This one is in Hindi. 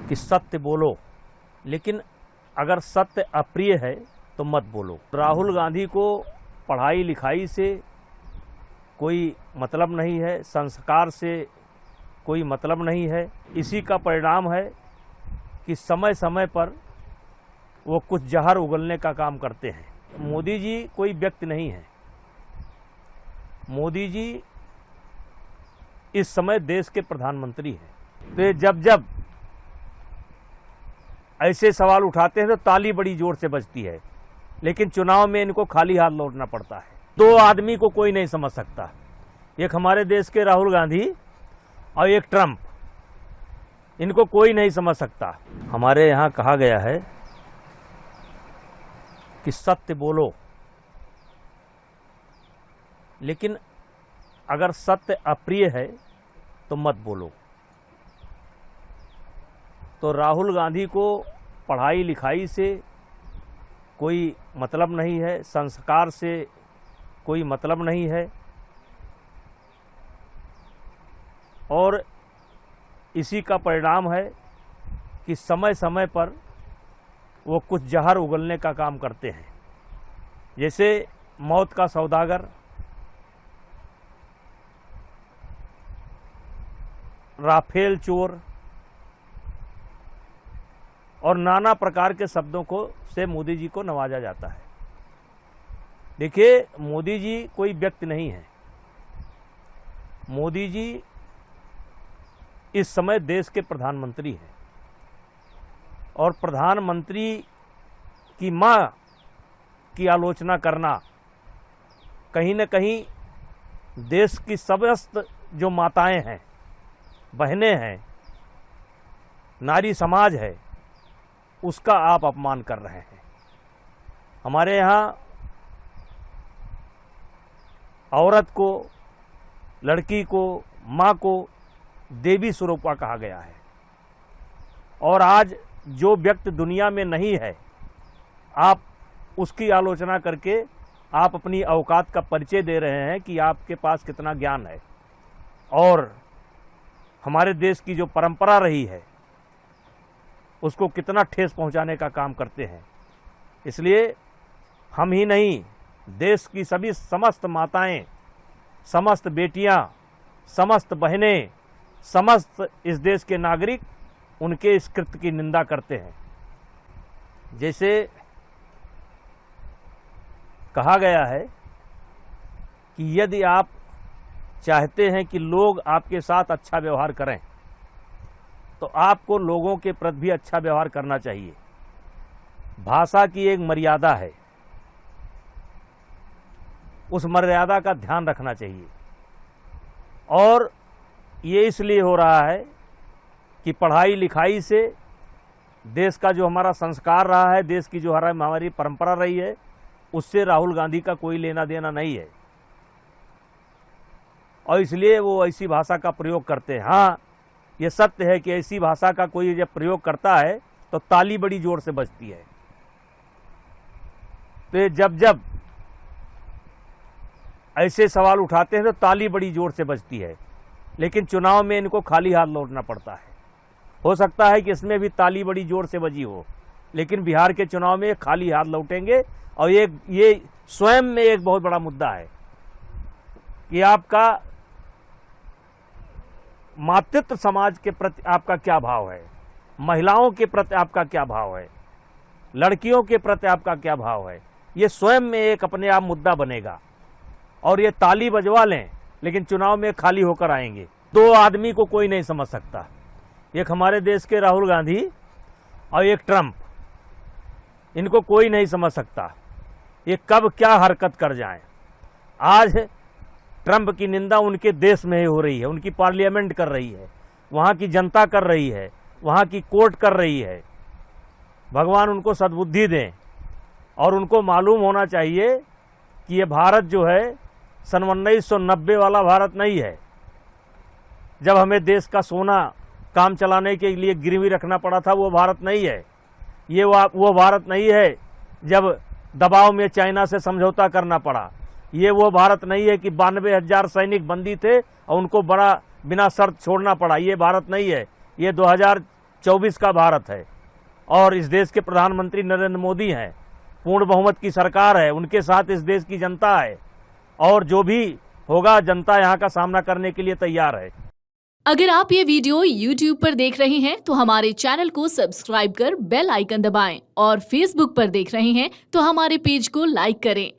कि सत्य बोलो, लेकिन अगर सत्य अप्रिय है तो मत बोलो। राहुल गांधी को पढ़ाई लिखाई से कोई मतलब नहीं है, संस्कार से कोई मतलब नहीं है। इसी का परिणाम है कि समय समय पर वो कुछ जहर उगलने का काम करते हैं। मोदी जी कोई व्यक्ति नहीं है। मोदी जी इस समय देश के प्रधानमंत्री हैं। तो जब जब ऐसे सवाल उठाते हैं तो ताली बड़ी जोर से बजती है, लेकिन चुनाव में इनको खाली हाथ लौटना पड़ता है। दो आदमी को कोई नहीं समझ सकता, एक हमारे देश के राहुल गांधी और एक ट्रंप, इनको कोई नहीं समझ सकता। हमारे यहाँ कहा गया है कि सत्य बोलो, लेकिन अगर सत्य अप्रिय है तो मत बोलो। तो राहुल गांधी को पढ़ाई लिखाई से कोई मतलब नहीं है, संस्कार से कोई मतलब नहीं है, और इसी का परिणाम है कि समय समय पर वो कुछ जहर उगलने का काम करते हैं। जैसे मौत का सौदागर, राफेल चोर और नाना प्रकार के शब्दों को से मोदी जी को नवाजा जाता है। देखिए, मोदी जी कोई व्यक्ति नहीं है। मोदी जी इस समय देश के प्रधानमंत्री हैं, और प्रधानमंत्री की मां की आलोचना करना कहीं न कहीं देश की समस्त जो माताएं हैं, बहनें हैं, नारी समाज है, उसका आप अपमान कर रहे हैं। हमारे यहाँ औरत को, लड़की को, माँ को देवी स्वरूपा कहा गया है, और आज जो व्यक्ति दुनिया में नहीं है, आप उसकी आलोचना करके आप अपनी औकात का परिचय दे रहे हैं कि आपके पास कितना ज्ञान है, और हमारे देश की जो परंपरा रही है उसको कितना ठेस पहुंचाने का काम करते हैं। इसलिए हम ही नहीं, देश की सभी समस्त माताएं, समस्त बेटियां, समस्त बहनें, समस्त इस देश के नागरिक उनके इस कृत्य की निंदा करते हैं। जैसे कहा गया है कि यदि आप चाहते हैं कि लोग आपके साथ अच्छा व्यवहार करें, तो आपको लोगों के प्रति भी अच्छा व्यवहार करना चाहिए। भाषा की एक मर्यादा है, उस मर्यादा का ध्यान रखना चाहिए। और ये इसलिए हो रहा है कि पढ़ाई लिखाई से देश का जो हमारा संस्कार रहा है, देश की जो हमारी परंपरा रही है, उससे राहुल गांधी का कोई लेना देना नहीं है, और इसलिए वो ऐसी भाषा का प्रयोग करते हैं। हाँ, ये सत्य है कि ऐसी भाषा का कोई जब प्रयोग करता है तो ताली बड़ी जोर से बजती है। तो जब जब ऐसे सवाल उठाते हैं तो ताली बड़ी जोर से बजती है, लेकिन चुनाव में इनको खाली हाथ लौटना पड़ता है। हो सकता है कि इसमें भी ताली बड़ी जोर से बजी हो, लेकिन बिहार के चुनाव में खाली हाथ लौटेंगे। और ये स्वयं में एक बहुत बड़ा मुद्दा है कि आपका मातृत्व समाज के प्रति आपका क्या भाव है, महिलाओं के प्रति आपका क्या भाव है, लड़कियों के प्रति आपका क्या भाव है। ये स्वयं में एक अपने आप मुद्दा बनेगा, और ये ताली बजवा लें लेकिन चुनाव में खाली होकर आएंगे। दो आदमी को कोई नहीं समझ सकता, एक हमारे देश के राहुल गांधी और एक ट्रंप, इनको कोई नहीं समझ सकता ये कब क्या हरकत कर जाएं। आज ट्रंप की निंदा उनके देश में ही हो रही है, उनकी पार्लियामेंट कर रही है, वहाँ की जनता कर रही है, वहाँ की कोर्ट कर रही है। भगवान उनको सद्बुद्धि दें, और उनको मालूम होना चाहिए कि ये भारत जो है सन 1990 वाला भारत नहीं है, जब हमें देश का सोना काम चलाने के लिए गिरवी रखना पड़ा था, वो भारत नहीं है। ये वो भारत नहीं है जब दबाव में चाइना से समझौता करना पड़ा। ये वो भारत नहीं है कि 92,000 सैनिक बंदी थे और उनको बड़ा बिना शर्त छोड़ना पड़ा। ये भारत नहीं है। ये 24 का भारत है और इस देश के प्रधानमंत्री नरेंद्र मोदी हैं, पूर्ण बहुमत की सरकार है, उनके साथ इस देश की जनता है और जो भी होगा जनता यहाँ का सामना करने के लिए तैयार है। अगर आप ये वीडियो YouTube पर देख रहे हैं तो हमारे चैनल को सब्सक्राइब कर बेल आइकन दबाएं और Facebook पर देख रहे हैं तो हमारे पेज को लाइक करें।